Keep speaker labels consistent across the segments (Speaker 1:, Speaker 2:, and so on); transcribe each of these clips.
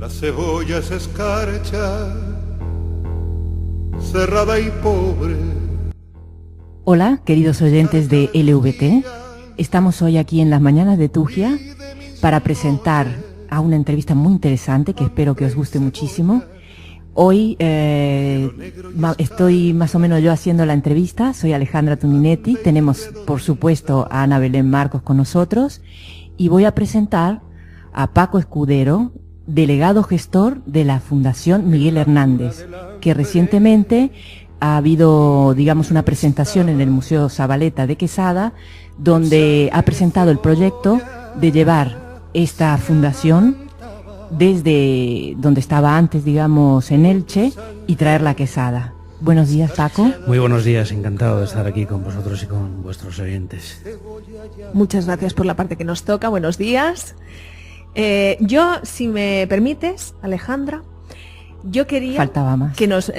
Speaker 1: La cebolla es escarcha, cerrada y pobre.
Speaker 2: Hola, queridos oyentes de LVT. Estamos hoy aquí en las mañanas de Tugia para presentar a una entrevista muy interesante que espero que os guste muchísimo. Hoy estoy más o menos yo haciendo la entrevista, soy Alejandra Tundinetti, tenemos por supuesto a Ana Belén Marcos con nosotros y voy a presentar a Paco Escudero, delegado gestor de la Fundación Miguel Hernández, que recientemente ha habido, digamos, una presentación en el Museo Zabaleta de Quesada, donde ha presentado el proyecto de llevar esta fundación desde donde estaba antes, digamos, en Elche, y traerla a Quesada. Buenos días, Paco.
Speaker 3: Muy buenos días, encantado de estar aquí con vosotros y con vuestros oyentes.
Speaker 4: Muchas gracias por la parte que nos toca, buenos días. Yo, si me permites, Alejandra, yo quería
Speaker 2: Faltaba más.
Speaker 4: que nos...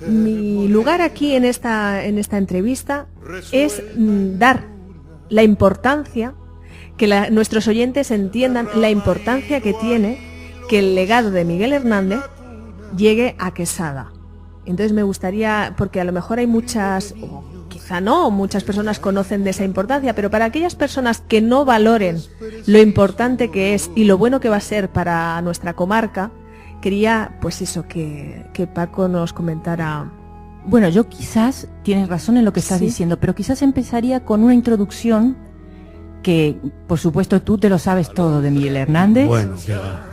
Speaker 4: mi lugar aquí en esta entrevista es dar la importancia, que nuestros oyentes entiendan la importancia que tiene que el legado de Miguel Hernández llegue a Quesada. Entonces me gustaría, porque a lo mejor hay muchas, o quizá no, muchas personas conocen de esa importancia, pero para aquellas personas que no valoren lo importante que es y lo bueno que va a ser para nuestra comarca, quería, pues eso, que Paco nos comentara.
Speaker 2: Bueno, yo quizás, tienes razón en lo que estás diciendo, pero quizás empezaría con una introducción que, por supuesto, tú te lo sabes todo de Miguel Hernández.
Speaker 3: Bueno,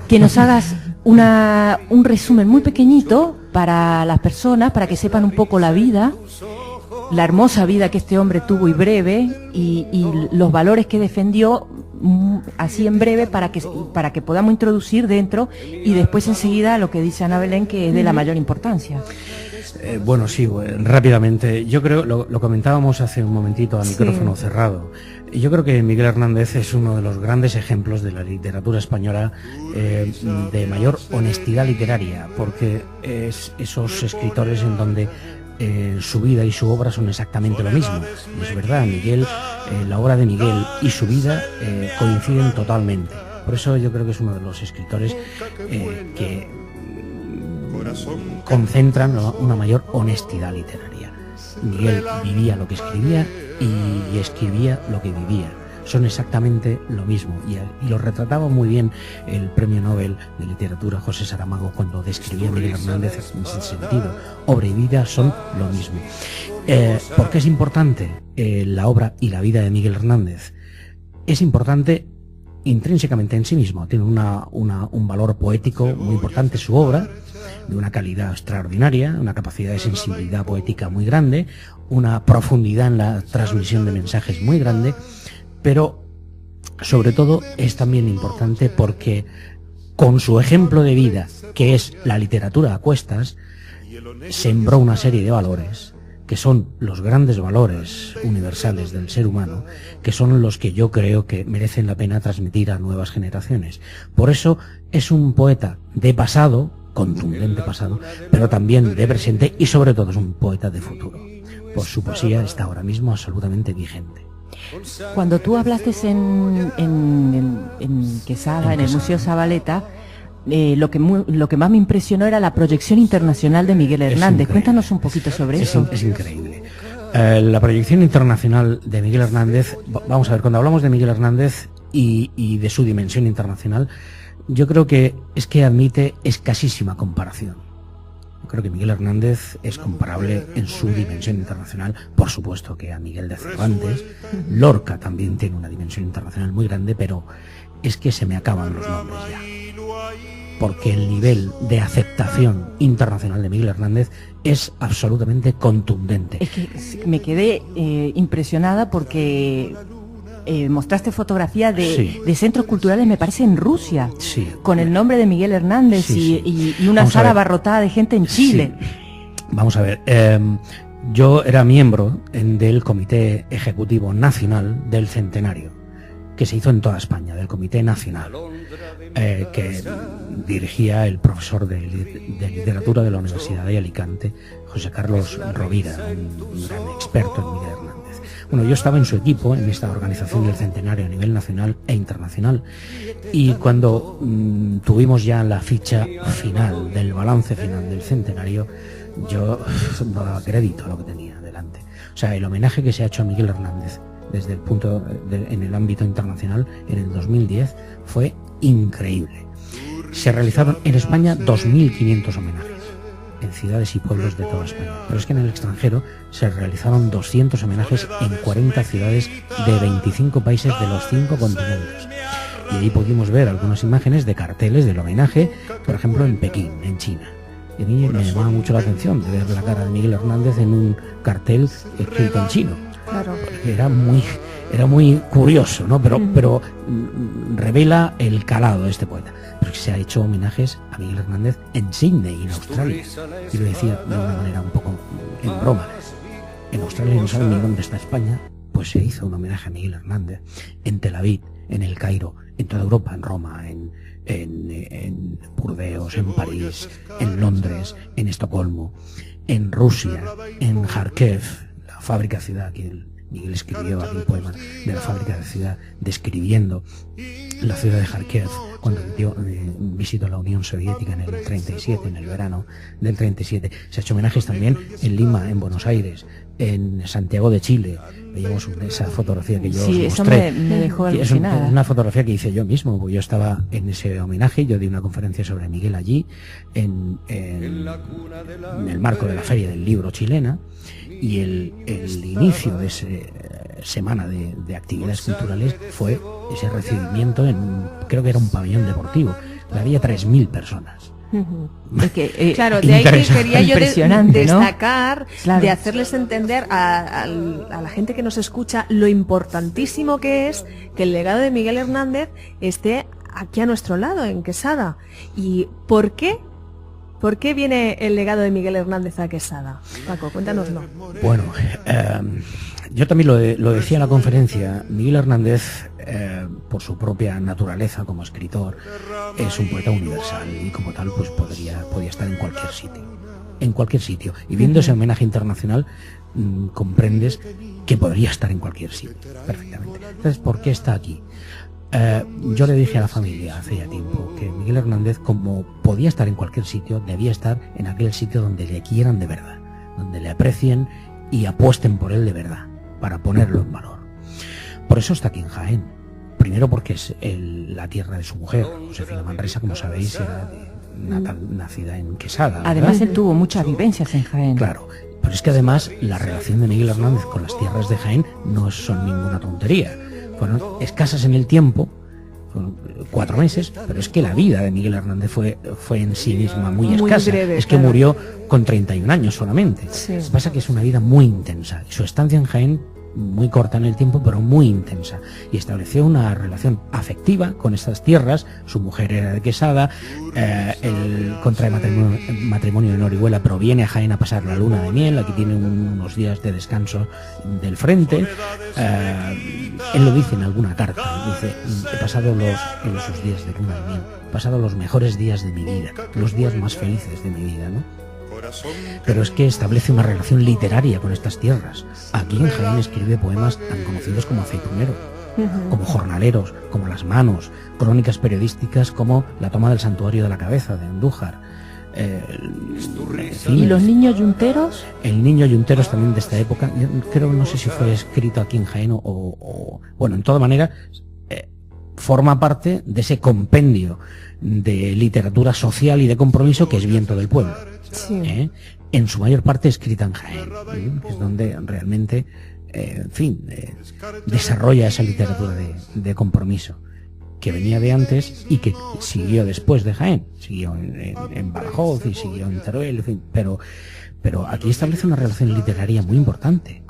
Speaker 2: que nos hagas un resumen muy pequeñito para las personas, para que sepan un poco la vida, la hermosa vida que este hombre tuvo y breve, y los valores que defendió, así en breve, para que podamos introducir dentro, y después enseguida lo que dice Ana Belén, que es de la mayor importancia.
Speaker 3: Bueno, sí, rápidamente. Yo creo, lo comentábamos hace un momentito a micrófono cerrado. Yo creo que Miguel Hernández es uno de los grandes ejemplos de la literatura española de mayor honestidad literaria, porque es esos escritores en donde su vida y su obra son exactamente lo mismo. Es verdad, Miguel, la obra de Miguel y su vida coinciden totalmente. Por eso yo creo que es uno de los escritores que concentran una mayor honestidad literaria. Miguel vivía lo que escribía y escribía lo que vivía. Son exactamente lo mismo, y lo retrataba muy bien el premio Nobel de Literatura José Saramago cuando describía a Miguel Hernández en ese sentido. Obra y vida son lo mismo. ¿Por qué es importante la obra y la vida de Miguel Hernández? Es importante intrínsecamente en sí mismo, tiene un valor poético muy importante su obra, de una calidad extraordinaria, una capacidad de sensibilidad poética muy grande, una profundidad en la transmisión de mensajes muy grande, pero sobre todo es también importante porque con su ejemplo de vida, que es la literatura a cuestas, sembró una serie de valores que son los grandes valores universales del ser humano, que son los que yo creo que merecen la pena transmitir a nuevas generaciones. Por eso es un poeta de pasado, contundente pasado, pero también de presente, y sobre todo es un poeta de futuro. Por su poesía está ahora mismo absolutamente vigente.
Speaker 2: Cuando tú hablaste en Quesada, en el Museo Zabaleta, lo que más me impresionó era la proyección internacional de Miguel Hernández. Cuéntanos un poquito sobre eso.
Speaker 3: Es increíble. La proyección internacional de Miguel Hernández, vamos a ver, cuando hablamos de Miguel Hernández y de su dimensión internacional, yo creo que admite escasísima comparación. Yo creo que Miguel Hernández es comparable en su dimensión internacional, por supuesto que a Miguel de Cervantes. Lorca también tiene una dimensión internacional muy grande, pero es que se me acaban los nombres ya. Porque el nivel de aceptación internacional de Miguel Hernández es absolutamente contundente.
Speaker 2: Es que me quedé impresionada porque mostraste fotografías de centros culturales, me parece, en Rusia, con el nombre de Miguel Hernández y una sala abarrotada de gente en Chile.
Speaker 3: Vamos a ver, yo era miembro del Comité Ejecutivo Nacional del Centenario, que se hizo en toda España, del Comité Nacional, que dirigía el profesor de literatura de la Universidad de Alicante, José Carlos Rovira, un gran experto en Miguel Hernández. Bueno, yo estaba en su equipo, en esta organización del centenario a nivel nacional e internacional, y cuando tuvimos ya la ficha final del balance final del centenario, yo no daba crédito a lo que tenía delante. O sea, el homenaje que se ha hecho a Miguel Hernández desde el punto en el ámbito internacional en el 2010 fue increíble. Se realizaron en España 2.500 homenajes en ciudades y pueblos de toda España, pero es que en el extranjero se realizaron 200 homenajes en 40 ciudades de 25 países de los 5 continentes. Y ahí pudimos ver algunas imágenes de carteles del homenaje, por ejemplo en Pekín, en China. Y a mí me llamaba mucho la atención de ver la cara de Miguel Hernández en un cartel escrito en chino.
Speaker 4: Claro.
Speaker 3: Porque era muy curioso, ¿no? Pero revela el calado de este poeta. Pero que se ha hecho homenajes a Miguel Hernández en Sydney, en Australia. Y lo decía de una manera un poco en broma. En Australia no saben ni dónde está España, pues se hizo un homenaje a Miguel Hernández en Tel Aviv, en El Cairo, en toda Europa, en Roma, en Burdeos, en París, en Londres, en Estocolmo, en Rusia, en Kharkiv, la fábrica ciudad, que Miguel escribió aquí un poema de la fábrica de ciudad describiendo la ciudad de Kharkiv cuando visitó la Unión Soviética en el 37, en el verano del 37. Se ha hecho homenajes también en Lima, en Buenos Aires, en Santiago de Chile. Veíamos esa fotografía que yo os mostré.
Speaker 2: Eso me dejó alucinada.
Speaker 3: Es una fotografía que hice yo mismo, porque yo estaba en ese homenaje. Yo di una conferencia sobre Miguel allí en el marco de la Feria del Libro chilena, y el inicio de esa semana de actividades culturales fue ese recibimiento creo que era un pabellón deportivo. Había 3.000 personas.
Speaker 2: Es que,
Speaker 4: claro, de ahí que quería yo destacar,
Speaker 2: ¿no? Claro.
Speaker 4: de hacerles entender a la gente que nos escucha lo importantísimo que es que el legado de Miguel Hernández esté aquí a nuestro lado, en Quesada. ¿Y por qué? ¿Por qué viene el legado de Miguel Hernández a Quesada? Paco, cuéntanoslo.
Speaker 3: Bueno, yo también lo decía en la conferencia. Miguel Hernández, por su propia naturaleza como escritor, es un poeta universal y como tal pues podía estar en cualquier sitio. En cualquier sitio. Y viendo ese homenaje internacional, comprendes que podría estar en cualquier sitio, perfectamente. Entonces, ¿por qué está aquí? Yo le dije a la familia hace ya tiempo que Miguel Hernández, como podía estar en cualquier sitio, debía estar en aquel sitio donde le quieran de verdad, donde le aprecien y apuesten por él de verdad, para ponerlo en valor. Por eso está aquí en Jaén. Primero porque es la tierra de su mujer, Josefina Manresa, como sabéis, era nacida en Quesada, ¿verdad?
Speaker 2: Además él tuvo muchas vivencias en Jaén.
Speaker 3: Claro, pero es que además la relación de Miguel Hernández con las tierras de Jaén no son ninguna tontería. Fueron escasas en el tiempo, fueron 4 meses, pero es que la vida de Miguel Hernández fue en sí misma muy escasa.
Speaker 4: Breve,
Speaker 3: es que murió con 31 años solamente.
Speaker 4: Sí.
Speaker 3: Lo que pasa es que es una vida muy intensa. Su estancia en Jaén, muy corta en el tiempo, pero muy intensa. Y estableció una relación afectiva con estas tierras. Su mujer era de Quesada, el contrae matrimonio en Orihuela, pero viene a Jaén a pasar la luna de miel. Aquí tiene unos días de descanso del frente. Él lo dice en alguna carta. Dice: he pasado en esos días de luna de miel, he pasado los mejores días de mi vida, los días más felices de mi vida, ¿no? Pero es que establece una relación literaria con estas tierras. Aquí en Jaén escribe poemas tan conocidos como Aceitunero, como Jornaleros, como Las Manos, crónicas periodísticas como La toma del santuario de la cabeza, de Andújar.
Speaker 2: ¿Y los niños yunteros?
Speaker 3: El niño yunteros también de esta época. Yo creo, no sé si fue escrito aquí en Jaén o bueno, en toda manera, forma parte de ese compendio de literatura social y de compromiso que es Viento del Pueblo.
Speaker 4: Sí.
Speaker 3: En su mayor parte escrita en Jaén, que es donde realmente, desarrolla esa literatura de compromiso que venía de antes y que siguió después de Jaén, siguió en Badajoz y siguió en Teruel, en fin, pero aquí establece una relación literaria muy importante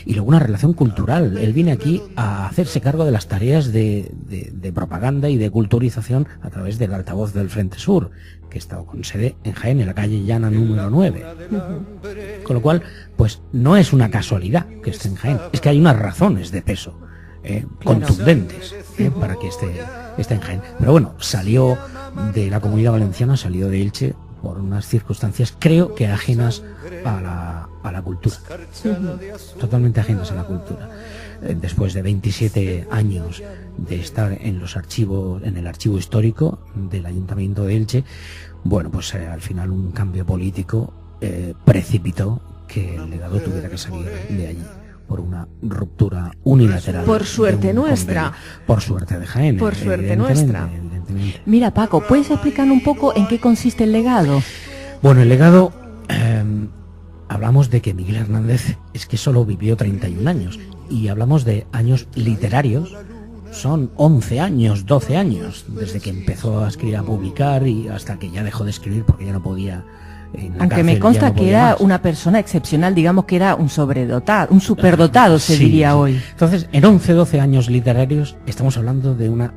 Speaker 3: y luego una relación cultural. Él viene aquí a hacerse cargo de las tareas de propaganda y de culturización a través del altavoz del Frente Sur, que está con sede en Jaén, en la calle Llana número 9. Con lo cual, pues no es una casualidad que esté en Jaén, es que hay unas razones de peso contundentes para que esté en Jaén. Pero bueno, salió de la Comunidad Valenciana, salió de Elche por unas circunstancias creo que ajenas a a la cultura, totalmente ajenas a la cultura. Después de 27 años de estar en los archivos, en el archivo histórico del Ayuntamiento de Elche, bueno, pues al final un cambio político precipitó que el legado tuviera que salir de allí por una ruptura unilateral.
Speaker 4: Por suerte nuestra.
Speaker 3: Convenio. Por suerte de Jaén.
Speaker 4: Por suerte nuestra.
Speaker 3: Evidentemente.
Speaker 2: Mira, Paco, ¿puedes explicar un poco en qué consiste el legado?
Speaker 3: Bueno, el legado, hablamos de que Miguel Hernández es que solo vivió 31 años y hablamos de años literarios, son 11 años, 12 años, desde que empezó a escribir, a publicar y hasta que ya dejó de escribir porque ya no podía.
Speaker 2: Aunque me consta que era una persona excepcional, digamos que era un sobredotado, un superdotado se diría hoy.
Speaker 3: Entonces, en 11, 12 años literarios estamos hablando de una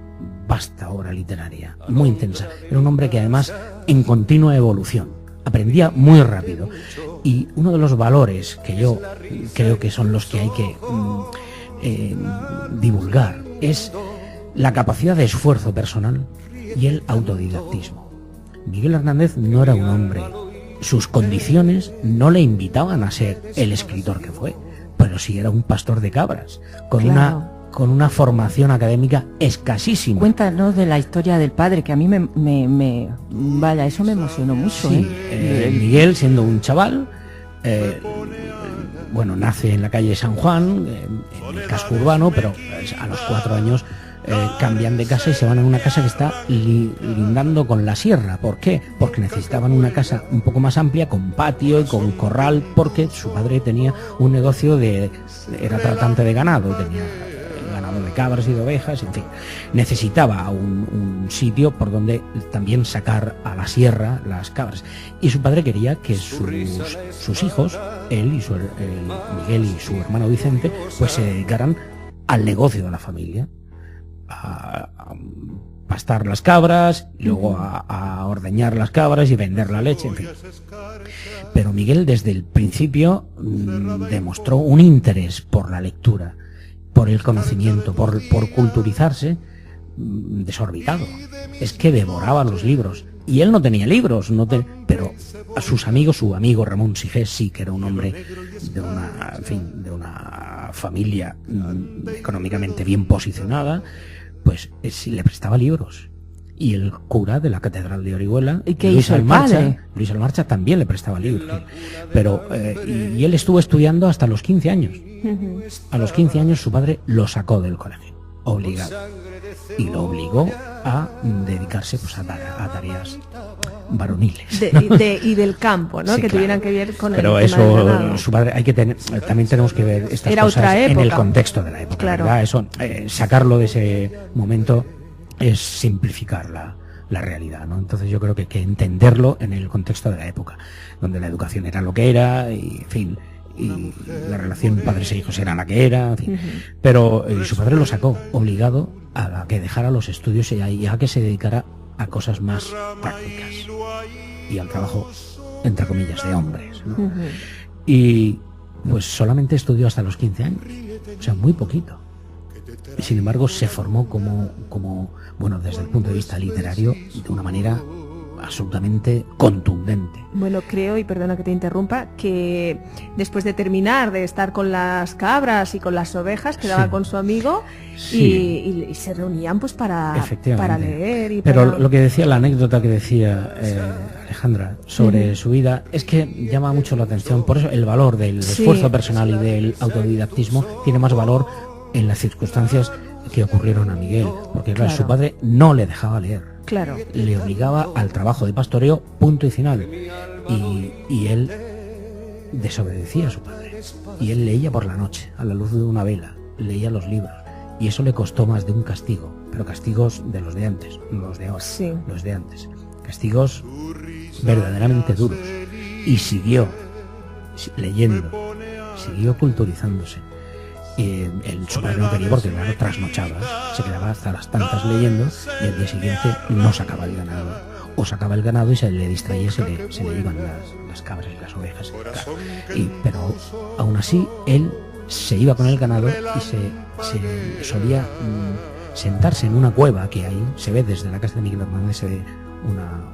Speaker 3: vasta obra literaria, muy intensa. Era un hombre que además en continua evolución, aprendía muy rápido. Y uno de los valores que yo creo que son los que hay que divulgar es la capacidad de esfuerzo personal y el autodidactismo. Miguel Hernández no era un hombre, sus condiciones no le invitaban a ser el escritor que fue, pero sí era un pastor de cabras, con una formación académica escasísima.
Speaker 2: Cuéntanos de la historia del padre, que a mí vaya, eso me emocionó mucho.
Speaker 3: Sí, Miguel, siendo un chaval, bueno, nace en la calle San Juan, en el casco urbano, pero a los 4 años cambian de casa y se van a una casa que está lindando con la sierra. ¿Por qué? Porque necesitaban una casa un poco más amplia, con patio y con corral, porque su padre tenía un negocio era tratante de ganado, tenía ganado de cabras y de ovejas, en fin. Necesitaba un sitio por donde también sacar a la sierra las cabras. Y su padre quería que sus hijos, él y Miguel y su hermano Vicente, pues se dedicaran al negocio de la familia. A pastar las cabras, y luego a ordeñar las cabras y vender la leche, en fin. Pero Miguel desde el principio demostró un interés por la lectura, por el conocimiento, por culturizarse, desorbitado. Es que devoraba los libros. Y él no tenía libros, pero a sus amigos, su amigo Ramón Sigés, sí que era un hombre de una familia económicamente bien posicionada, pues sí le prestaba libros. Y el cura de la Catedral de Orihuela,
Speaker 2: ¿y qué hizo el padre?
Speaker 3: Luis Almarcha también le prestaba libros. Pero y él estuvo estudiando hasta los 15 años. A los 15 años su padre lo sacó del colegio, obligado. Y lo obligó a dedicarse pues a tareas varoniles, ¿no?
Speaker 4: y del campo, ¿no?
Speaker 3: Sí,
Speaker 4: que
Speaker 3: claro.
Speaker 4: tuvieran que ver con
Speaker 3: pero
Speaker 4: el tema del ganado.
Speaker 3: su padre también tenemos que ver estas
Speaker 4: Era
Speaker 3: cosas
Speaker 4: otra
Speaker 3: en
Speaker 4: época.
Speaker 3: el contexto de la época,
Speaker 4: Claro.
Speaker 3: ¿verdad? Eso, sacarlo de ese momento es simplificar la realidad, ¿no? Entonces yo creo que hay que entenderlo en el contexto de la época, donde la educación era lo que era, y en fin, y la relación padres e hijos era la que era, en fin. Pero su padre lo sacó obligado a que dejara los estudios y a que se dedicara a cosas más prácticas y al trabajo, entre comillas, de hombres, ¿no? Y pues solamente estudió hasta los 15 años, o sea, muy poquito. Y sin embargo se formó como bueno, desde el punto de vista literario, de una manera absolutamente contundente.
Speaker 4: Bueno, creo, y perdona que te interrumpa, que después de terminar de estar con las cabras y con las ovejas, quedaba
Speaker 3: Sí.
Speaker 4: con su amigo
Speaker 3: Sí.
Speaker 4: y se reunían pues para
Speaker 3: Efectivamente.
Speaker 4: leer.
Speaker 3: Pero
Speaker 4: para...
Speaker 3: lo que decía, la anécdota que decía Alejandra sobre su vida, es que llama mucho la atención. Por eso el valor del
Speaker 4: Sí.
Speaker 3: esfuerzo personal y del autodidactismo tiene más valor en las circunstancias que ocurrieron a Miguel. Porque claro,
Speaker 4: Claro.
Speaker 3: su padre no le dejaba leer.
Speaker 4: Claro.
Speaker 3: Le obligaba al trabajo de pastoreo, punto y final. Y él desobedecía a su padre. Y él leía por la noche, a la luz de una vela, leía los libros. Y eso le costó más de un castigo, pero castigos de los de antes, no los de ahora,
Speaker 4: Sí.
Speaker 3: los de antes. Castigos verdaderamente duros. Y siguió leyendo, siguió culturizándose. Su padre no quería porque, claro, trasnochaba, se quedaba hasta las tantas leyendo y al día siguiente no sacaba el ganado. O sacaba el ganado y se le distraía, se le iban las cabras y las ovejas. Claro. Pero aún así, él se iba con el ganado y se solía sentarse en una cueva que hay, se ve desde la casa de Miguel Hernández, se ve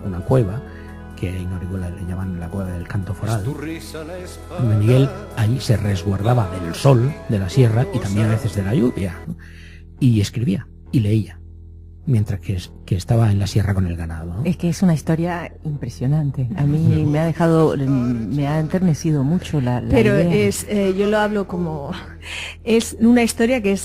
Speaker 3: una cueva que en Orihuela le llaman la cueva del canto foral, donde Miguel ahí se resguardaba del sol de la sierra y también a veces de la lluvia, ¿no? Y escribía y leía mientras que estaba en la sierra con el ganado, ¿no?
Speaker 2: Es que es una historia impresionante. A mí me ha enternecido mucho la
Speaker 4: Pero
Speaker 2: idea.
Speaker 4: yo lo hablo como... Es una historia que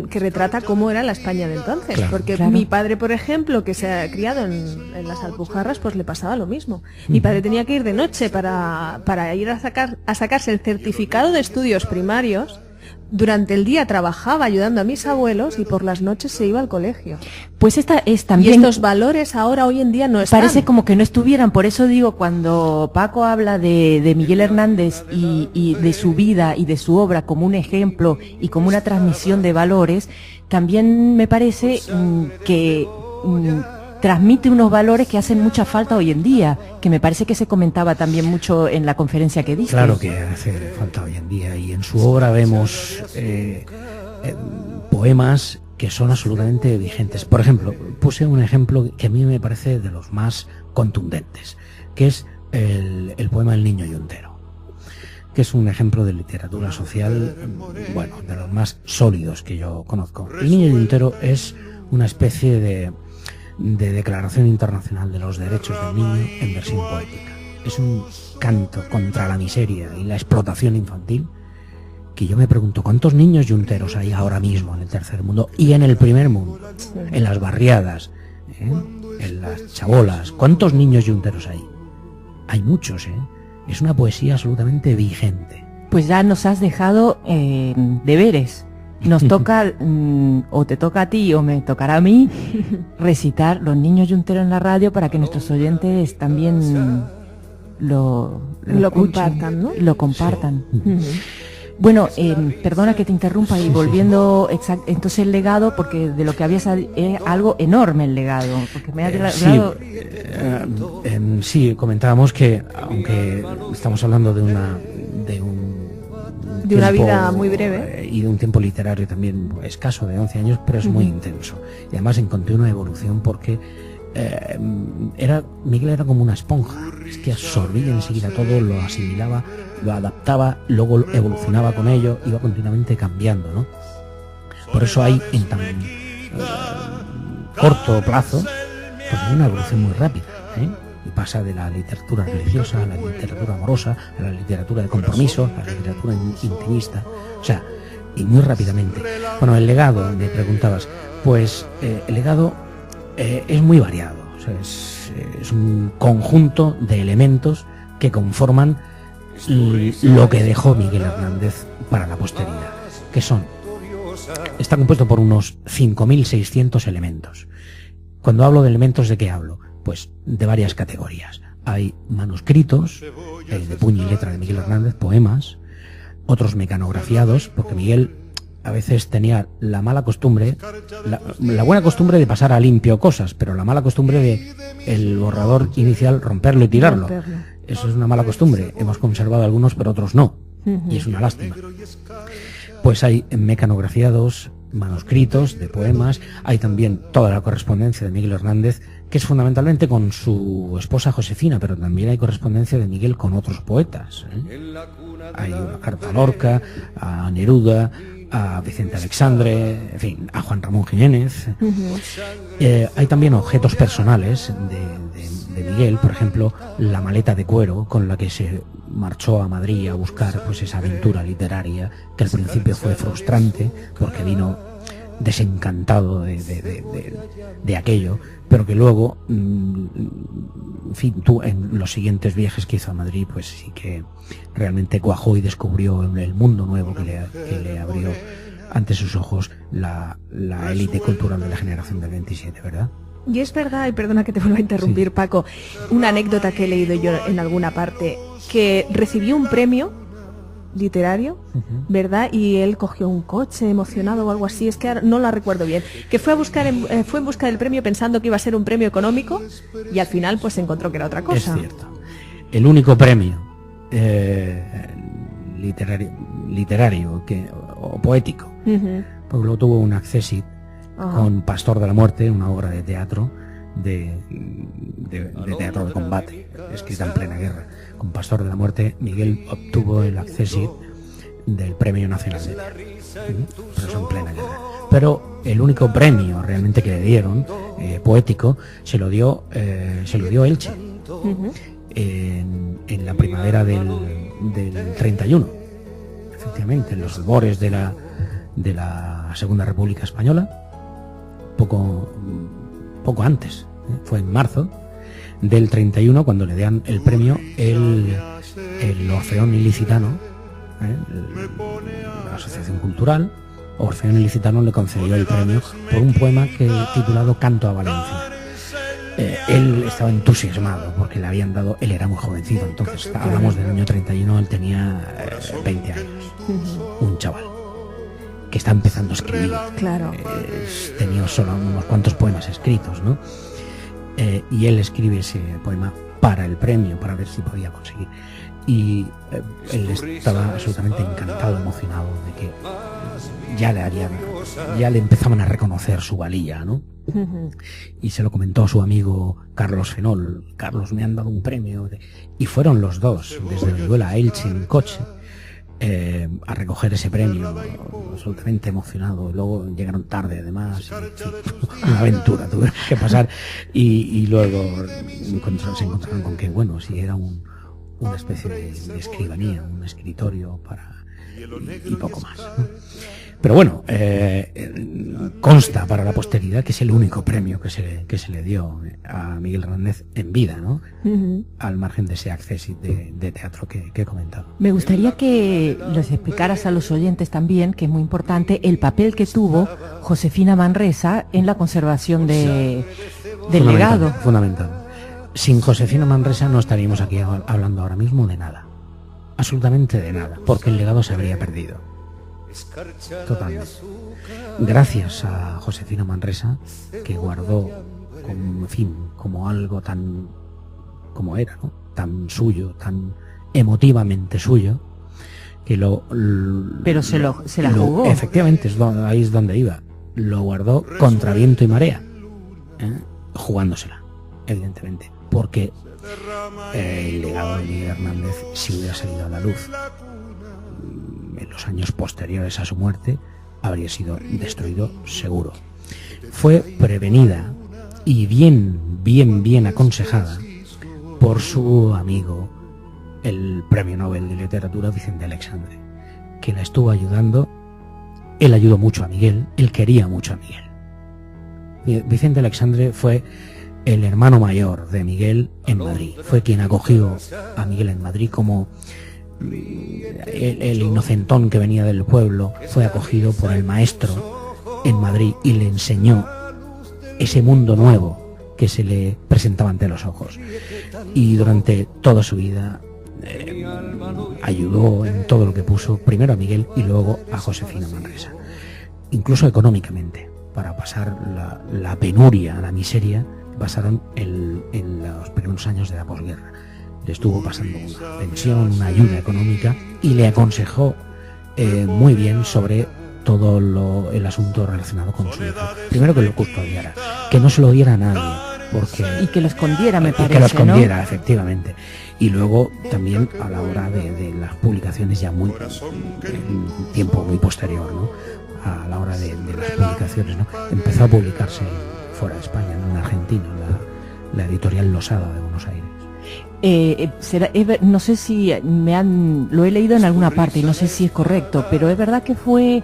Speaker 4: retrata cómo era la España de entonces.
Speaker 3: Claro,
Speaker 4: porque
Speaker 2: claro.
Speaker 4: mi padre, por ejemplo, que se ha criado en las Alpujarras, pues le pasaba lo mismo. Mi padre tenía que ir de noche para ir a sacarse el certificado de estudios primarios. Durante el día trabajaba ayudando a mis abuelos y por las noches se iba al colegio.
Speaker 2: Pues esta es
Speaker 4: Y
Speaker 2: también...
Speaker 4: estos valores ahora, hoy en día, no están.
Speaker 2: Parece como que no estuvieran, por eso digo, cuando Paco habla de Miguel Hernández y de su vida y de su obra como un ejemplo y como una transmisión de valores, también me parece que transmite unos valores que hacen mucha falta hoy en día, que me parece que se comentaba también mucho en la conferencia que diste.
Speaker 3: Claro que hace falta hoy en día, y en su obra vemos poemas que son absolutamente vigentes. Por ejemplo, puse un ejemplo que a mí me parece de los más contundentes, que es el poema El niño yuntero, que es un ejemplo de literatura social, bueno, de los más sólidos que yo conozco. El niño yuntero es una especie de declaración internacional de los derechos del niño en versión poética. Es un canto contra la miseria y la explotación infantil, que yo me pregunto, ¿cuántos niños yunteros hay ahora mismo en el tercer mundo y en el primer mundo? En las barriadas, en las chabolas, ¿cuántos niños yunteros hay? Hay muchos, Es una poesía absolutamente vigente.
Speaker 2: Pues ya nos has dejado deberes. Nos toca, o te toca a ti o me tocará a mí, recitar Los niños yunteros en la radio para que nuestros oyentes también lo escuchen,
Speaker 4: compartan, ¿no?
Speaker 2: Lo compartan.
Speaker 3: Sí.
Speaker 2: Bueno, perdona que te interrumpa y volviendo, entonces el legado, porque de lo que habías es algo enorme el legado, porque me ha hablado...
Speaker 3: Sí, comentábamos que aunque estamos hablando de una
Speaker 4: vida muy breve
Speaker 3: y de un tiempo literario también escaso de 11 años, pero es muy intenso y además en continua evolución, porque Miguel era como una esponja, es que absorbía enseguida todo, lo asimilaba, lo adaptaba, luego evolucionaba con ello, iba continuamente cambiando, ¿no? Por eso hay en tan corto plazo pues hay una evolución muy rápida, y pasa de la literatura religiosa a la literatura amorosa, a la literatura de compromiso, a la literatura intimista, o sea, y muy rápidamente. Bueno, el legado, me preguntabas, pues el legado es muy variado, o sea, es un conjunto de elementos que conforman lo que dejó Miguel Hernández para la posteridad, que está compuesto por unos 5.600 elementos. Cuando hablo de elementos, ¿de qué hablo? Pues de varias categorías. Hay manuscritos de puño y letra de Miguel Hernández, poemas, otros mecanografiados, porque Miguel a veces tenía la mala costumbre, la buena costumbre de pasar a limpio cosas, pero la mala costumbre de el borrador inicial romperlo y tirarlo. Eso es una mala costumbre. Hemos conservado algunos, pero otros no, y es una lástima. Pues hay mecanografiados, manuscritos de poemas, hay también toda la correspondencia de Miguel Hernández, que es fundamentalmente con su esposa Josefina, pero también hay correspondencia de Miguel con otros poetas, Hay una carta a Lorca, a Neruda, a Vicente Alexandre, en fin, a Juan Ramón Jiménez. Hay también objetos personales de Miguel, por ejemplo, la maleta de cuero con la que se marchó a Madrid a buscar pues esa aventura literaria, que al principio fue frustrante porque vino desencantado de aquello, pero que luego, en fin, en los siguientes viajes que hizo a Madrid, pues sí que realmente cuajó y descubrió el mundo nuevo que le abrió ante sus ojos la élite cultural de la generación del 27, ¿verdad?
Speaker 4: Y es verdad, y perdona que te vuelva a interrumpir, sí, Paco, una anécdota que he leído yo en alguna parte, que recibió un premio literario, ¿verdad? Y él cogió un coche emocionado o algo así, es que ahora no la recuerdo bien, que fue en busca del premio pensando que iba a ser un premio económico y al final pues se encontró que era otra cosa.
Speaker 3: Es cierto. El único premio literario o poético, porque luego tuvo un accessit con Pastor de la Muerte, una obra de teatro de teatro de combate, escrita en plena guerra. Con Pastor de la Muerte, Miguel obtuvo el accésit del Premio Nacional de Teatro, pero eso en plena guerra. Pero el único premio realmente que le dieron, poético, se lo dio Elche, en la primavera del 31, efectivamente, en los albores de la Segunda República Española, poco antes, fue en marzo del 31 cuando le dan el premio el Orfeón Ilicitano, la Asociación Cultural Orfeón Ilicitano le concedió el premio por un poema titulado Canto a Valencia. Él estaba entusiasmado porque le habían dado, él era muy jovencito, entonces hablamos del año 31, él tenía 20 años, un chaval que está empezando a escribir.
Speaker 4: Claro.
Speaker 3: Tenía solo unos cuantos poemas escritos, ¿no? Y él escribe ese poema para el premio, para ver si podía conseguir. Y él estaba absolutamente encantado, emocionado de que ya le empezaban a reconocer su valía, ¿no? Y se lo comentó a su amigo Carlos Fenol. Carlos, me han dado un premio. Y fueron los dos, desde Orihuela a Elche en coche, a recoger ese premio, absolutamente emocionado. Luego llegaron tarde, además, una aventura tuvieron que pasar. Y luego se encontraron con que, bueno, si era una especie de escribanía, un escritorio y poco más, ¿no? Pero bueno, consta para la posteridad que es el único premio que se le dio a Miguel Hernández en vida, ¿no? Al margen de ese acceso de teatro que he comentado.
Speaker 2: Me gustaría que les explicaras a los oyentes también, que es muy importante, el papel que tuvo Josefina Manresa en la conservación del legado.
Speaker 3: Fundamental. Sin Josefina Manresa no estaríamos aquí hablando ahora mismo de nada. Absolutamente de nada, porque el legado se habría perdido. Totalmente. Gracias a Josefina Manresa, que guardó como algo tan como era, ¿no? Tan suyo, tan emotivamente suyo, que
Speaker 2: pero se la jugó.
Speaker 3: Efectivamente, ahí es donde iba. Lo guardó contra viento y marea, jugándosela, evidentemente, porque el legado de Miguel Hernández, si hubiera salido a la luz en los años posteriores a su muerte, habría sido destruido seguro. Fue prevenida y bien aconsejada por su amigo, el Premio Nobel de Literatura Vicente Aleixandre, que la estuvo ayudando. Él ayudó mucho a Miguel, él quería mucho a Miguel. Vicente Aleixandre fue el hermano mayor de Miguel en Madrid, fue quien acogió a Miguel en Madrid como el inocentón que venía del pueblo. Fue acogido por el maestro en Madrid y le enseñó ese mundo nuevo que se le presentaba ante los ojos, y durante toda su vida ayudó en todo lo que puso, primero a Miguel y luego a Josefina Manresa, incluso económicamente, para pasar la penuria, la miseria que pasaron en los primeros años de la posguerra. Le estuvo pasando una pensión, una ayuda económica, y le aconsejó muy bien sobre todo el asunto relacionado con su hijo. Primero, que lo custodiara, que no se lo diera a nadie,
Speaker 2: y que lo escondiera, me parece,
Speaker 3: que lo escondiera,
Speaker 2: ¿no?
Speaker 3: Efectivamente. Y luego también a la hora de las publicaciones, ya en tiempo muy posterior, ¿no? A la hora de las publicaciones, ¿no? Empezó a publicarse fuera de España, en Argentina, la editorial Losada de Buenos Aires.
Speaker 2: No sé si lo he leído en alguna parte y no sé si es correcto, pero es verdad que fue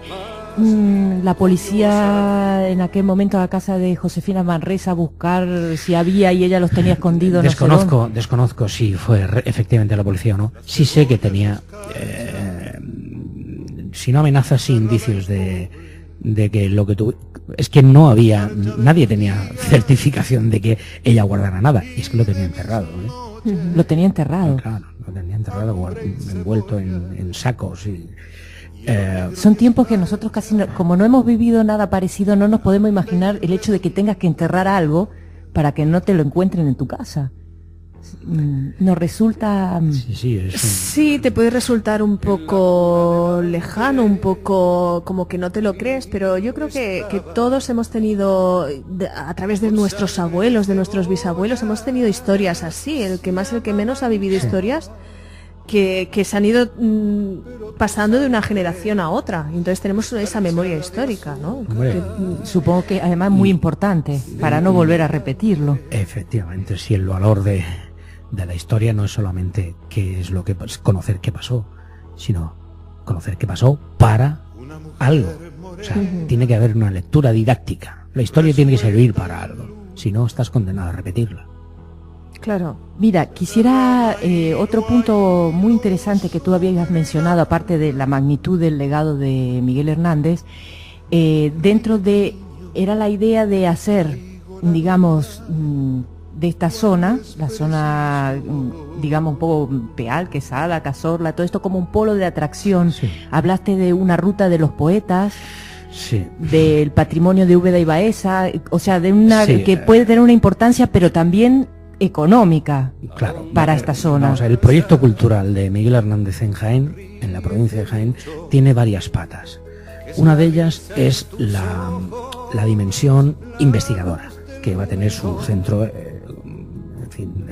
Speaker 2: la policía en aquel momento a la casa de Josefina Manresa a buscar si había, y ella los tenía escondidos.
Speaker 3: Desconozco si fue efectivamente la policía o no. Sí sé que tenía, si no amenazas, sí indicios de que lo que tú... Es que nadie tenía certificación de que ella guardara nada, y es que lo tenía enterrado, ¿eh?
Speaker 2: Lo tenía enterrado.
Speaker 3: Claro, lo tenía enterrado, envuelto en sacos.
Speaker 2: Son tiempos que nosotros casi como no hemos vivido nada parecido, no nos podemos imaginar el hecho de que tengas que enterrar algo para que no te lo encuentren en tu casa. nos resulta...
Speaker 4: Sí, te puede resultar un poco lejano, un poco como que no te lo crees, pero yo creo que todos hemos tenido, a través de nuestros abuelos, de nuestros bisabuelos, hemos tenido historias así, el que más, el que menos ha vivido historias que se han ido pasando de una generación a otra. Entonces tenemos esa memoria histórica, ¿no?
Speaker 2: Supongo que además muy importante para no volver a repetirlo.
Speaker 3: Efectivamente, sí, el valor de la historia no es solamente conocer qué pasó, sino conocer qué pasó para algo. O sea, tiene que haber una lectura didáctica. La historia tiene que servir para algo, si no estás condenado a repetirla.
Speaker 2: Claro. Mira, quisiera otro punto muy interesante que tú habías mencionado, aparte de la magnitud del legado de Miguel Hernández, era la idea de hacer, digamos, de esta zona, la zona, digamos, un poco Peal, Quesada, Cazorla, todo esto como un polo de atracción. Sí. Hablaste de una ruta de los poetas, sí, del patrimonio de Úbeda y Baeza, o sea, de una que puede tener una importancia, pero también económica, claro, para esta zona.
Speaker 3: Vamos a ver, el proyecto cultural de Miguel Hernández en Jaén, en la provincia de Jaén, tiene varias patas. Una de ellas es la dimensión investigadora, que va a tener su centro, en fin,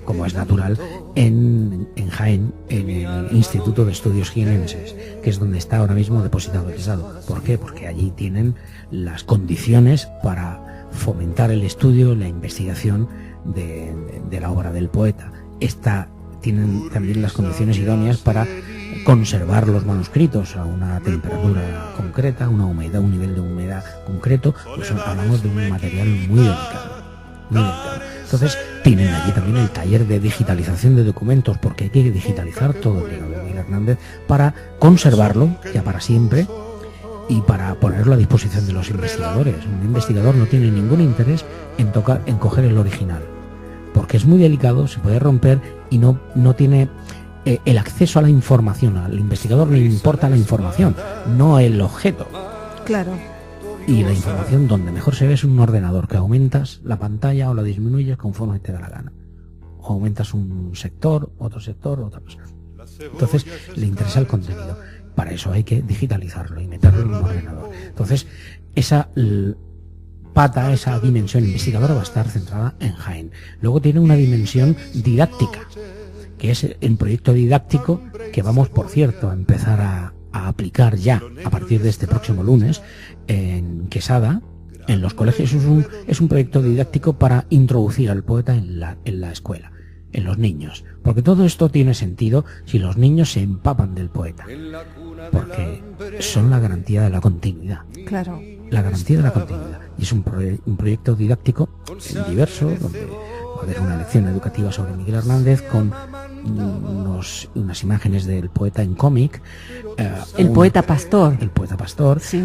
Speaker 3: como es natural, en Jaén, en el Instituto de Estudios Jienenses, que es donde está ahora mismo depositado el Quesado. ¿Por qué? Porque allí tienen las condiciones para fomentar el estudio, la investigación de la obra del poeta. Tienen también las condiciones idóneas para conservar los manuscritos a una temperatura concreta, una humedad, un nivel de humedad concreto. Pues hablamos de un material muy delicado. Entonces tienen allí también el taller de digitalización de documentos, porque hay que digitalizar todo el legado de Miguel Hernández para conservarlo ya para siempre y para ponerlo a disposición de los investigadores. Un investigador no tiene ningún interés en coger el original, porque es muy delicado, se puede romper y no tiene el acceso a la información. Al investigador le importa la información, no el objeto.
Speaker 4: Claro.
Speaker 3: Y la información donde mejor se ve es un ordenador, que aumentas la pantalla o la disminuyes conforme te da la gana. O aumentas un sector, otra cosa. Entonces le interesa el contenido. Para eso hay que digitalizarlo y meterlo en un ordenador. Entonces esa pata, esa dimensión investigadora va a estar centrada en Jaén. Luego tiene una dimensión didáctica, que es el proyecto didáctico que vamos, por cierto, a empezar a aplicar ya a partir de este próximo lunes en Quesada, en los colegios. Es un proyecto didáctico para introducir al poeta en la escuela, en los niños, porque todo esto tiene sentido si los niños se empapan del poeta, porque son la garantía de la continuidad.
Speaker 4: Claro.
Speaker 3: La garantía de la continuidad. Y es un proyecto didáctico diverso, donde va a haber una lección educativa sobre Miguel Hernández con unas imágenes del poeta en cómic.
Speaker 2: El poeta pastor.
Speaker 3: Sí.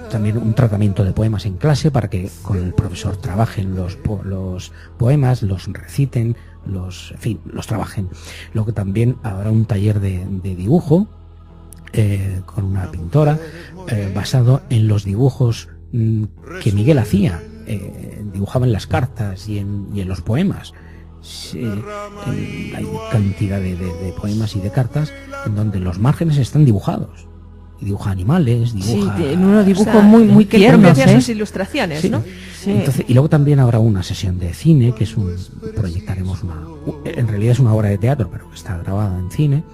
Speaker 3: También un tratamiento de poemas en clase para que con el profesor trabajen los poemas, los reciten, los trabajen. Luego también habrá un taller de dibujo con una pintora basado en los dibujos que Miguel hacía, dibujaba en las cartas y en los poemas. Hay cantidad de poemas y de cartas en donde los márgenes están dibujados. Dibuja animales, dibuja...
Speaker 2: Sí, en unos dibujos muy tiernos,
Speaker 4: sus ilustraciones, sí, ¿no?
Speaker 3: Sí. Entonces, y luego también habrá una sesión de cine, que proyectaremos en realidad es una obra de teatro, pero que está grabada en cine,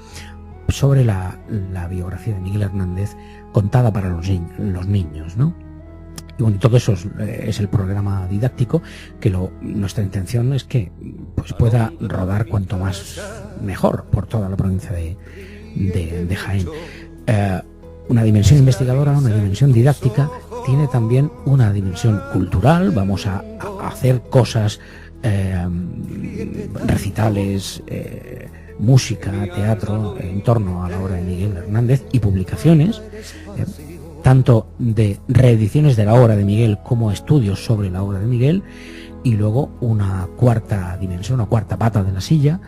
Speaker 3: sobre la biografía de Miguel Hernández contada para los niños, ¿no? Y bueno, todo eso es el programa didáctico, que nuestra intención es que pues pueda rodar cuanto más mejor por toda la provincia de Jaén. Una dimensión investigadora, una dimensión didáctica, tiene también una dimensión cultural. Vamos a hacer cosas, recitales, música, teatro, en torno a la obra de Miguel Hernández, y publicaciones, tanto de reediciones de la obra de Miguel como estudios sobre la obra de Miguel, y luego una cuarta dimensión, una cuarta pata de la silla,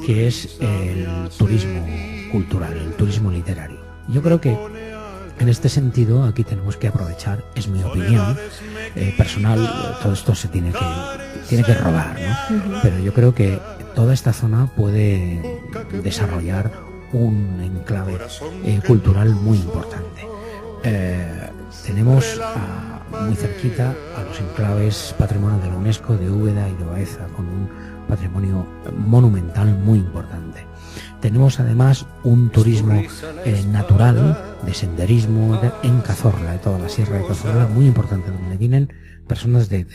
Speaker 3: que es el turismo cultural, el turismo literario. Yo creo que en este sentido aquí tenemos que aprovechar, es mi opinión personal, todo esto se tiene tiene que rodar, ¿no? Pero yo creo que toda esta zona puede desarrollar un enclave cultural muy importante. Tenemos muy cerquita a los enclaves patrimonio de la UNESCO de Úbeda y de Baeza, con un patrimonio monumental muy importante. Tenemos además un turismo natural, de senderismo en Cazorla, de toda la sierra de Cazorla, muy importante, donde vienen personas de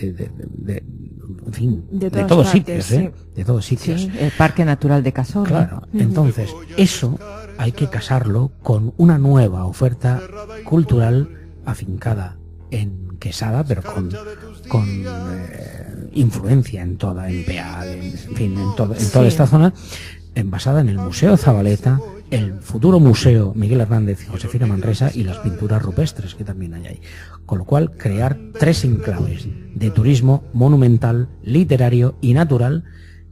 Speaker 3: todos sitios,
Speaker 4: sí.
Speaker 3: de todos sitios.
Speaker 2: Sí, el Parque Natural de Cazorla.
Speaker 3: Claro, entonces eso hay que casarlo con una nueva oferta cultural afincada en Quesada, pero con influencia en toda, en Peal, en toda esta zona, basada en el Museo Zabaleta, el futuro Museo Miguel Hernández y Josefina Manresa y las pinturas rupestres que también hay ahí. Con lo cual, crear 3 enclaves de turismo monumental, literario y natural,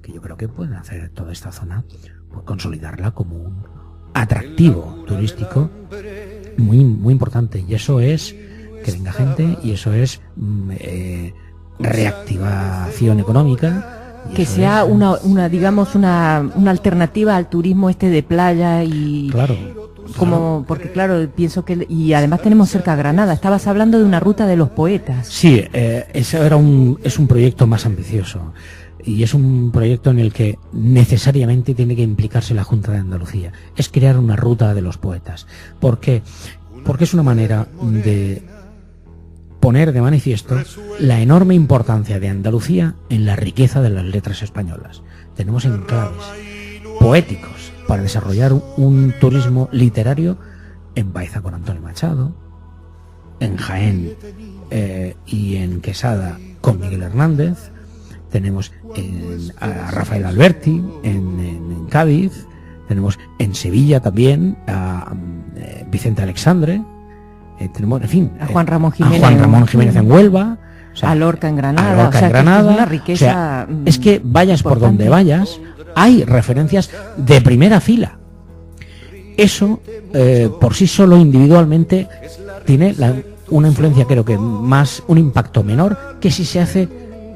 Speaker 3: que yo creo que pueden hacer toda esta zona, pues consolidarla como un atractivo turístico muy, muy importante. Y eso es que venga gente, y eso es reactivación económica.
Speaker 2: Que sea una digamos una alternativa al turismo de playa y
Speaker 3: claro,
Speaker 2: porque claro, pienso que, y además tenemos cerca Granada. Estabas hablando de una ruta de los poetas.
Speaker 3: Sí, eso es un proyecto más ambicioso, y es un proyecto en el que necesariamente tiene que implicarse la Junta de Andalucía. Es crear una ruta de los poetas. ¿Por qué? Porque es una manera de poner de manifiesto la enorme importancia de Andalucía en la riqueza de las letras españolas. Tenemos enclaves poéticos para desarrollar un turismo literario en Baeza con Antonio Machado, en Jaén y en Quesada con Miguel Hernández. Tenemos a Rafael Alberti en Cádiz. Tenemos en Sevilla también a Vicente Alexandre. Tenemos, en fin,
Speaker 2: a Juan Ramón Jiménez,
Speaker 3: en Huelva, o sea,
Speaker 2: a Lorca en Granada,
Speaker 3: Lorca en Granada,
Speaker 2: es una riqueza,
Speaker 3: o sea, es que vayas
Speaker 2: importante.
Speaker 3: por donde vayas, hay referencias de primera fila. Eso, por sí solo, individualmente, tiene una influencia, creo que más, un impacto menor que si se hace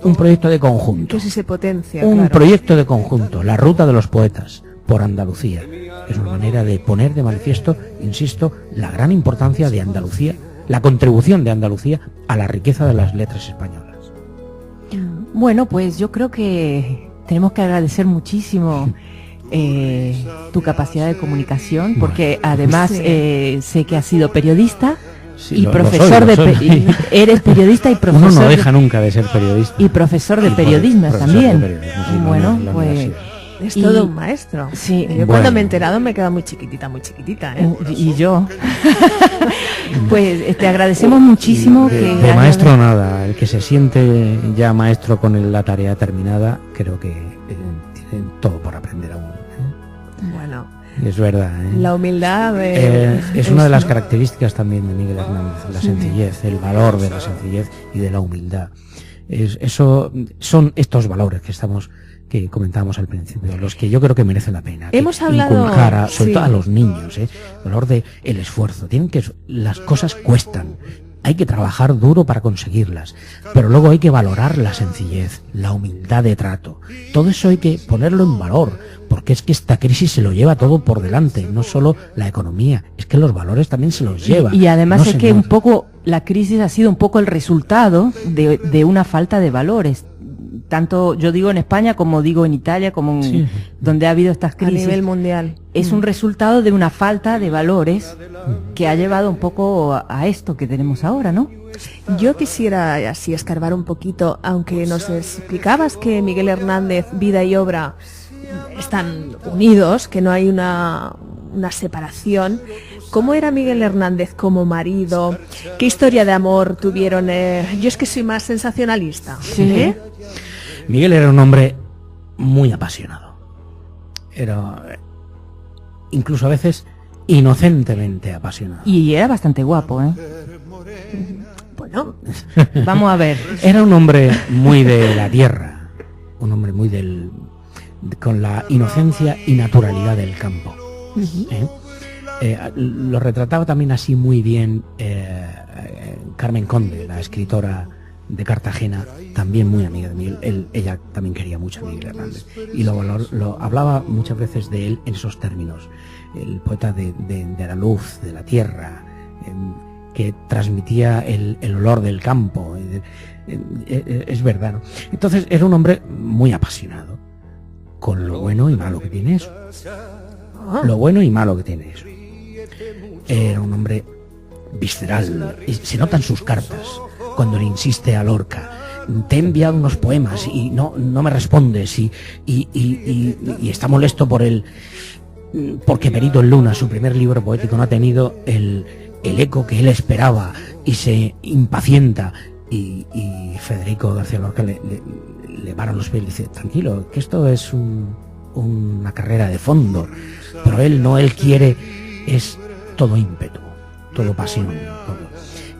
Speaker 3: un proyecto de conjunto.
Speaker 4: Que si se potencia,
Speaker 3: un
Speaker 4: claro.
Speaker 3: proyecto de conjunto, la ruta de los poetas por Andalucía. Es una manera de poner de manifiesto, insisto, la gran importancia de Andalucía, la contribución de Andalucía a la riqueza de las letras españolas.
Speaker 2: Bueno, pues yo creo que tenemos que agradecer muchísimo tu capacidad de comunicación, porque además sé que has sido periodista.
Speaker 3: Sí,
Speaker 2: y
Speaker 3: lo
Speaker 2: profesor
Speaker 3: soy.
Speaker 2: Eres periodista y profesor.
Speaker 3: Uno no deja nunca de ser periodista.
Speaker 2: Y profesor de
Speaker 3: Y
Speaker 2: periodismo
Speaker 3: profesor
Speaker 2: también.
Speaker 3: de periodismo, sí,
Speaker 2: Bueno,
Speaker 3: la
Speaker 2: pues
Speaker 3: universidad.
Speaker 4: Es todo un maestro.
Speaker 2: Sí.
Speaker 4: Yo cuando me he enterado me he quedado muy chiquitita, ¿eh?
Speaker 2: Y yo. Pues te agradecemos muchísimo
Speaker 3: de
Speaker 2: hayas-
Speaker 3: maestro nada, el que se siente ya maestro con la tarea terminada, creo que tiene todo por aprender aún.
Speaker 4: Bueno,
Speaker 3: Es verdad.
Speaker 4: la humildad
Speaker 3: es una de las características también de Miguel Hernández, la sencillez, el valor de la sencillez y de la humildad. Eso son estos valores que comentábamos al principio, los que yo creo que merecen la pena.
Speaker 4: Hemos hablado,
Speaker 3: inculcar sobre
Speaker 4: sí.
Speaker 3: todo a los niños, el valor de el esfuerzo. Las cosas cuestan. Hay que trabajar duro para conseguirlas, pero luego hay que valorar la sencillez, la humildad de trato. Todo eso hay que ponerlo en valor, porque es que esta crisis se lo lleva todo por delante, no solo la economía, es que los valores también se los lleva.
Speaker 2: Y además
Speaker 3: No,
Speaker 2: es que
Speaker 3: señor.
Speaker 2: un poco la crisis ha sido un poco el resultado de una falta de valores. Tanto yo digo en España como digo en Italia, como
Speaker 3: Sí.
Speaker 2: donde ha habido estas
Speaker 4: a
Speaker 2: crisis.
Speaker 4: nivel mundial.
Speaker 2: Es un resultado de una falta de valores que ha llevado un poco a esto que tenemos ahora, ¿no?
Speaker 4: Yo quisiera así escarbar un poquito, aunque nos explicabas que Miguel Hernández, vida y obra están unidos, que no hay una separación. ¿Cómo era Miguel Hernández como marido? ¿Qué historia de amor tuvieron? Yo es que soy más sensacionalista.
Speaker 2: Sí.
Speaker 3: Miguel era un hombre muy apasionado. Era incluso a veces inocentemente apasionado.
Speaker 2: Y era bastante guapo, ¿eh?
Speaker 4: Bueno,
Speaker 2: Vamos a ver.
Speaker 3: Era un hombre muy de la tierra, un hombre muy con la inocencia y naturalidad del campo. Lo retrataba también así muy bien Carmen Conde, la escritora de Cartagena, también muy amiga de Miguel. Ella también quería mucho a Miguel Hernández y lo hablaba muchas veces de él en esos términos. El poeta de la luz, de la tierra, que transmitía el olor del campo. Es verdad, ¿no? Entonces era un hombre muy apasionado, con lo bueno y malo que tiene eso. Lo bueno y malo que tiene eso. Era un hombre visceral, y se notan sus cartas cuando le insiste a Lorca: te he enviado unos poemas y no me respondes, y está molesto porque Perito en Luna, su primer libro poético, no ha tenido el eco que él esperaba y se impacienta, y Federico García Lorca le para los pies y le dice: tranquilo, que esto es una carrera de fondo, pero él quiere, es todo ímpetu, todo pasión, todo.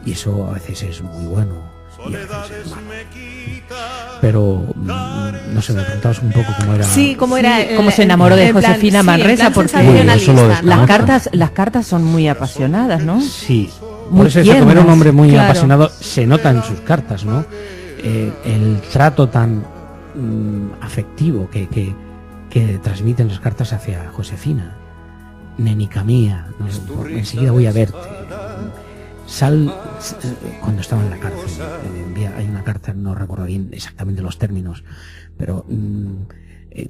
Speaker 3: Y eso a veces es muy bueno y a veces es malo. Pero no sé, me preguntabas un poco cómo era.
Speaker 4: Sí, cómo era.
Speaker 2: Cómo se enamoró de Josefina Manresa, porque las cartas son muy apasionadas, ¿no?
Speaker 3: Sí,
Speaker 2: Muy
Speaker 3: por eso como era un hombre muy
Speaker 2: claro.
Speaker 3: apasionado, se nota en sus cartas, ¿no? El trato tan afectivo que transmiten las cartas hacia Josefina. Nenica mía, enseguida voy a verte. Sal, cuando estaba en la cárcel, hay una carta, no recuerdo bien exactamente los términos, pero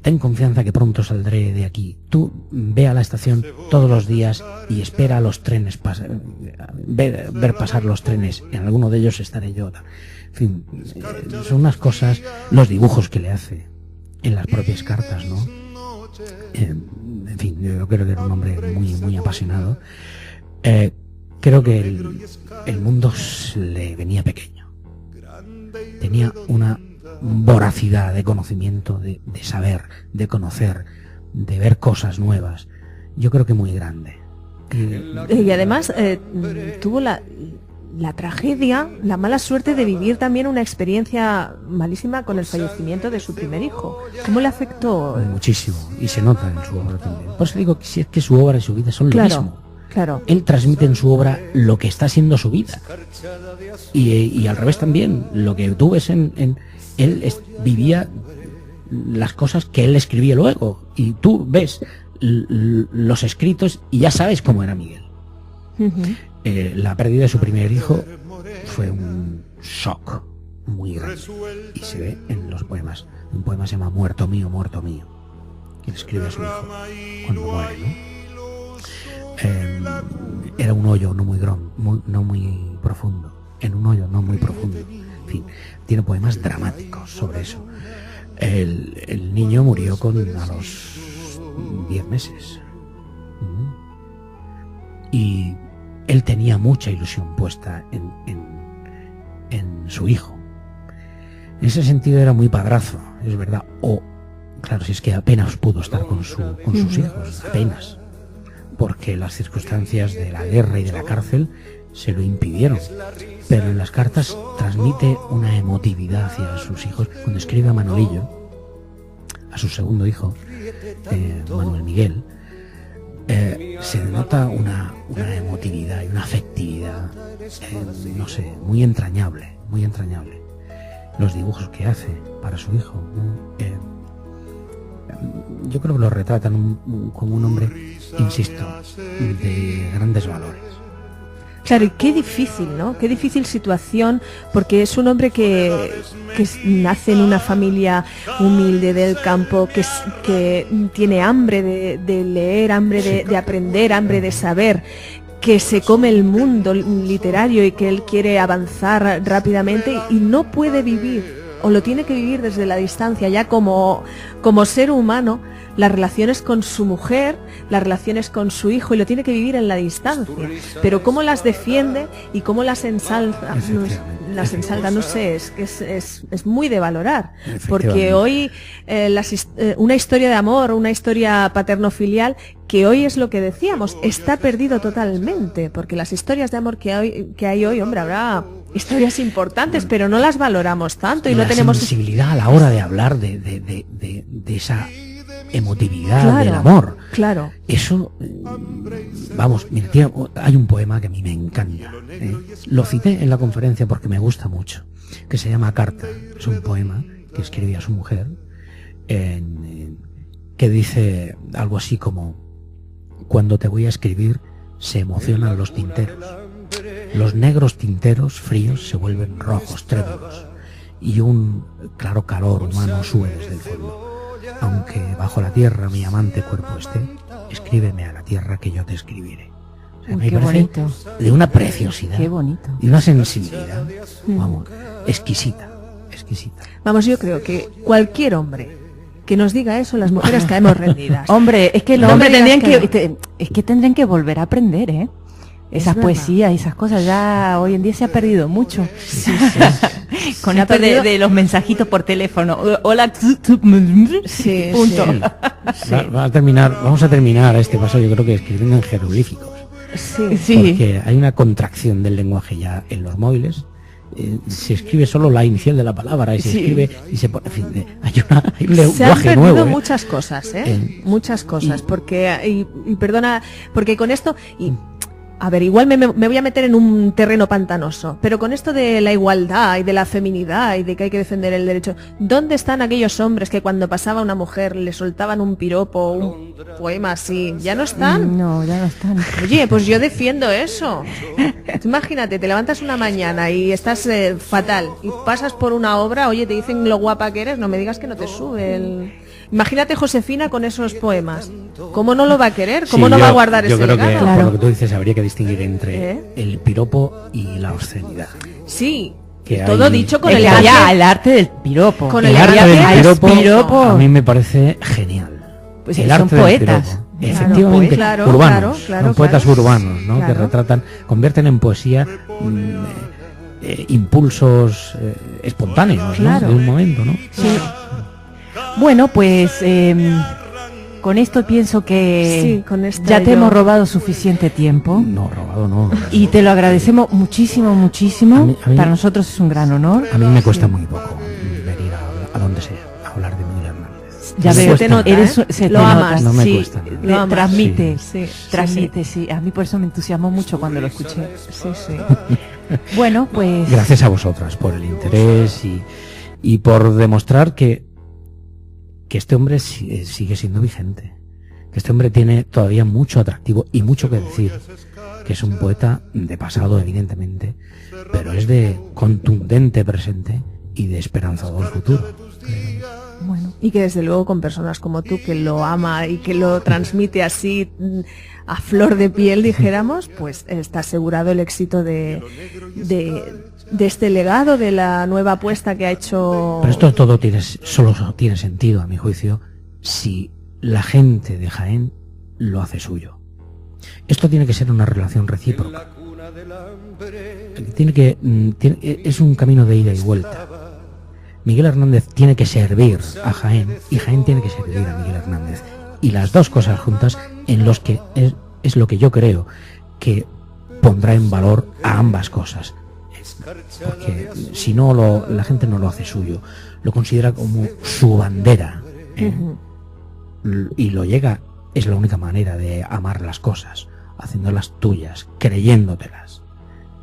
Speaker 3: ten confianza que pronto saldré de aquí. Tú ve a la estación todos los días y espera a los trenes, ver pasar los trenes, en alguno de ellos estaré yo. En fin, son unas cosas, los dibujos que le hace en las propias cartas, ¿no? En fin, yo creo que era un hombre muy, muy apasionado. Creo que el mundo le venía pequeño. Tenía una voracidad de conocimiento, de saber, de conocer, de ver cosas nuevas. Yo creo que muy grande.
Speaker 4: Y además tuvo la tragedia, la mala suerte de vivir también una experiencia malísima con el fallecimiento de su primer hijo. ¿Cómo le afectó?
Speaker 3: Muchísimo, y se nota en su obra también. Por eso digo que si es que su obra y su vida son lo mismo.
Speaker 4: Claro.
Speaker 3: Él transmite en su obra lo que está siendo su vida. Y al revés también, lo que tú ves él vivía las cosas que él escribía luego. Y tú ves los escritos y ya sabes cómo era Miguel. La pérdida de su primer hijo fue un shock muy grande. Y se ve en los poemas. Un poema se llama Muerto mío, que le escribe a su hijo cuando muere, ¿no? Era un hoyo no muy profundo, en un hoyo no muy profundo. En fin, tiene poemas dramáticos sobre eso. El niño murió a los 10 meses. Y él tenía mucha ilusión puesta en su hijo. En ese sentido era muy padrazo, es verdad. Claro, si es que apenas pudo estar con sus hijos, apenas. Porque las circunstancias de la guerra y de la cárcel se lo impidieron. Pero en las cartas transmite una emotividad hacia sus hijos. Cuando escribe a Manolillo, a su segundo hijo, Manuel Miguel, se denota una emotividad y una afectividad, no sé, muy entrañable. Los dibujos que hace para su hijo, yo creo que lo retratan como un hombre, insisto, de grandes valores.
Speaker 4: Claro, y qué difícil, ¿no? Qué difícil situación, porque es un hombre que nace en una familia humilde del campo, que tiene hambre de leer, hambre de aprender, hambre de saber, que se come el mundo literario y que él quiere avanzar rápidamente y no puede vivir, o lo tiene que vivir desde la distancia, ya como ser humano, las relaciones con su mujer, las relaciones con su hijo, y lo tiene que vivir en la distancia. Pero cómo las defiende y cómo las ensalza, no sé, es muy de valorar. Porque hoy una historia de amor, una historia paterno-filial, que hoy es lo que decíamos, está perdido totalmente, porque las historias de amor que hay hoy, hombre, habrá historias importantes, pero no las valoramos tanto y no tenemos
Speaker 3: sensibilidad a la hora de hablar de esa emotividad
Speaker 4: Claro,
Speaker 3: del amor.
Speaker 4: claro.
Speaker 3: Eso, vamos, mira, hay un poema que a mí me encanta. Lo cité en la conferencia porque me gusta mucho, que se llama Carta. Es un poema que escribía a su mujer, que dice algo así como: cuando te voy a escribir se emocionan los tinteros. Los negros tinteros fríos se vuelven rojos trémulos y un claro calor humano sube desde el fondo. Aunque bajo la tierra mi amante cuerpo esté, escríbeme a la tierra que yo te escribiré. O sea,
Speaker 2: Uy,
Speaker 3: me
Speaker 2: qué
Speaker 3: parece
Speaker 2: bonito.
Speaker 3: de una preciosidad,
Speaker 2: Qué bonito.
Speaker 3: de una sensibilidad, vamos, exquisita, exquisita.
Speaker 4: Vamos, yo creo que cualquier hombre que nos diga eso, las mujeres caemos rendidas.
Speaker 2: Hombre, es que los
Speaker 4: No
Speaker 2: hombres
Speaker 4: me digas
Speaker 2: tendrían
Speaker 4: que
Speaker 2: que, es que tendrían que volver a aprender, ¿eh? Esas
Speaker 4: verdad.
Speaker 2: poesías y esas cosas ya hoy en día se ha perdido mucho. Con
Speaker 4: Se ha
Speaker 2: esto
Speaker 4: perdido-
Speaker 2: de los mensajitos por teléfono. Hola,
Speaker 4: Sí,
Speaker 2: punto.
Speaker 4: sí.
Speaker 3: Vamos a terminar este paso, yo creo que escribiendo en jeroglíficos.
Speaker 4: Sí.
Speaker 2: Sí.
Speaker 3: Porque hay una contracción del lenguaje ya en los móviles. Se escribe solo la inicial de la palabra y se
Speaker 2: Sí.
Speaker 3: escribe y se pone, en fin, hay un
Speaker 4: Se han
Speaker 3: lenguaje
Speaker 4: perdido
Speaker 3: nuevo.
Speaker 4: muchas cosas, muchas cosas,
Speaker 3: y-
Speaker 4: porque y perdona, porque con esto a ver, igual me voy a meter en un terreno pantanoso, pero con esto de la igualdad y de la feminidad y de que hay que defender el derecho, ¿dónde están aquellos hombres que cuando pasaba una mujer le soltaban un piropo, un poema así? ¿Ya no están?
Speaker 2: No, ya no están.
Speaker 4: Oye, pues yo defiendo eso. Tú imagínate, te levantas una mañana y estás fatal y pasas por una obra, oye, te dicen lo guapa que eres, no me digas que no te sube el... Imagínate Josefina con esos poemas. ¿Cómo no lo va a querer? ¿Cómo
Speaker 3: Sí,
Speaker 4: no va a
Speaker 3: yo-
Speaker 4: guardar
Speaker 3: yo
Speaker 4: ese
Speaker 3: creo que
Speaker 4: legado?
Speaker 2: Claro.
Speaker 3: por lo que tú dices habría que distinguir entre
Speaker 4: ¿Eh?
Speaker 3: el piropo y la obscenidad.
Speaker 4: Sí,
Speaker 3: Que
Speaker 4: todo
Speaker 3: hay-
Speaker 4: dicho con
Speaker 2: Es que
Speaker 4: elegante.
Speaker 2: había el arte del piropo.
Speaker 4: Con
Speaker 3: El
Speaker 4: elegante.
Speaker 3: arte del
Speaker 4: Hay
Speaker 3: piropo, a mí me parece genial.
Speaker 2: Pues
Speaker 3: el
Speaker 2: son
Speaker 3: arte del
Speaker 2: poetas.
Speaker 3: piropo.
Speaker 2: Claro,
Speaker 3: Efectivamente,
Speaker 2: pues,
Speaker 4: claro,
Speaker 3: urbanos,
Speaker 4: claro,
Speaker 3: son poetas
Speaker 4: claro.
Speaker 3: urbanos, ¿no?
Speaker 4: Claro.
Speaker 3: Que retratan, convierten en poesía impulsos espontáneos,
Speaker 2: Claro.
Speaker 3: ¿no? De un momento, ¿no?
Speaker 2: Sí. Bueno, pues con esto pienso que
Speaker 4: Sí, con esta
Speaker 2: ya te
Speaker 4: yo-
Speaker 2: hemos robado suficiente tiempo
Speaker 3: No, robado no.
Speaker 2: y te lo agradecemos muchísimo, muchísimo.
Speaker 3: A mí-
Speaker 2: Para nosotros es un gran honor.
Speaker 3: A mí me cuesta muy poco venir a donde sea, a hablar de Miguel Hernández.
Speaker 2: Ya
Speaker 3: Me
Speaker 2: veo,
Speaker 3: cuesta.
Speaker 4: te nota,
Speaker 2: eres,
Speaker 4: ¿eh?
Speaker 2: se te
Speaker 4: Lo
Speaker 2: nota.
Speaker 4: amas.
Speaker 3: No me
Speaker 2: Sí,
Speaker 3: cuesta.
Speaker 4: Lo amas.
Speaker 2: transmite,
Speaker 4: Sí,
Speaker 2: transmite, sí. A mí por eso me entusiasmó mucho cuando lo escuché.
Speaker 4: Sí, sí.
Speaker 2: Bueno, pues
Speaker 3: Gracias a vosotras por el interés y por demostrar que este hombre sigue siendo vigente, que este hombre tiene todavía mucho atractivo y mucho que decir, que es un poeta de pasado evidentemente, pero es de contundente presente y de esperanzador futuro.
Speaker 2: bueno,
Speaker 4: Y que desde luego con personas como tú que lo ama y que lo transmite así a flor de piel, dijéramos, pues está asegurado el éxito de este legado, de la nueva apuesta que ha hecho.
Speaker 3: Pero esto todo solo tiene sentido, a mi juicio, si la gente de Jaén lo hace suyo. Esto tiene que ser una relación recíproca. Es un camino de ida y vuelta. Miguel Hernández tiene que servir a Jaén y Jaén tiene que servir a Miguel Hernández. Y las dos cosas juntas en los que es lo que yo creo que pondrá en valor a ambas cosas. Porque si no la gente no lo hace suyo, lo considera como su bandera, ¿eh? Y lo llega, es la única manera de amar las cosas, haciéndolas tuyas, creyéndotelas.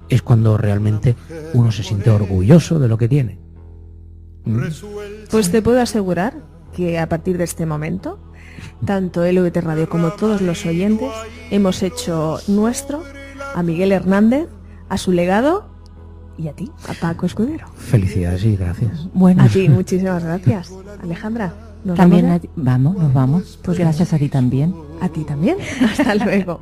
Speaker 3: Es cuando realmente uno se siente orgulloso de lo que tiene.
Speaker 4: Pues te puedo asegurar que a partir de este momento, tanto LVT Radio como todos los oyentes hemos hecho nuestro a Miguel Hernández, a su legado y a ti, a Paco Escudero.
Speaker 3: Felicidades y gracias.
Speaker 2: bueno.
Speaker 4: A ti, muchísimas gracias. Alejandra, ¿nos
Speaker 2: También
Speaker 4: vamos ya?
Speaker 2: nos vamos. Pues gracias a ti también.
Speaker 4: A ti también. Hasta luego.